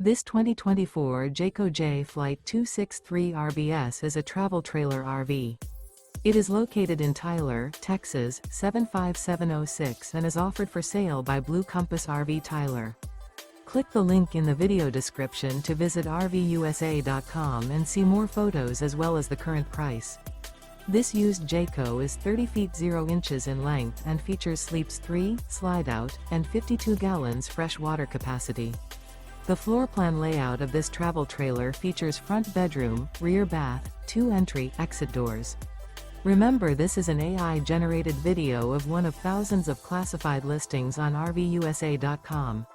This 2024 Jayco Jay Flight 263 RBS is a travel trailer RV. It is located in Tyler, Texas, 75706 and is offered for sale by Blue Compass RV Tyler. Click the link in the video description to visit RVUSA.com and see more photos as well as the current price. This used Jayco is 30 feet 0 inches in length and features sleeps 3, slide-out, and 52 gallons fresh water capacity. The floor plan layout of this travel trailer features front bedroom, rear bath, 2 entry/exit doors. Remember, this is an AI-generated video of one of thousands of classified listings on RVUSA.com.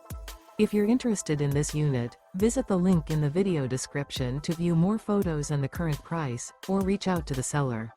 If you're interested in this unit, visit the link in the video description to view more photos and the current price, or reach out to the seller.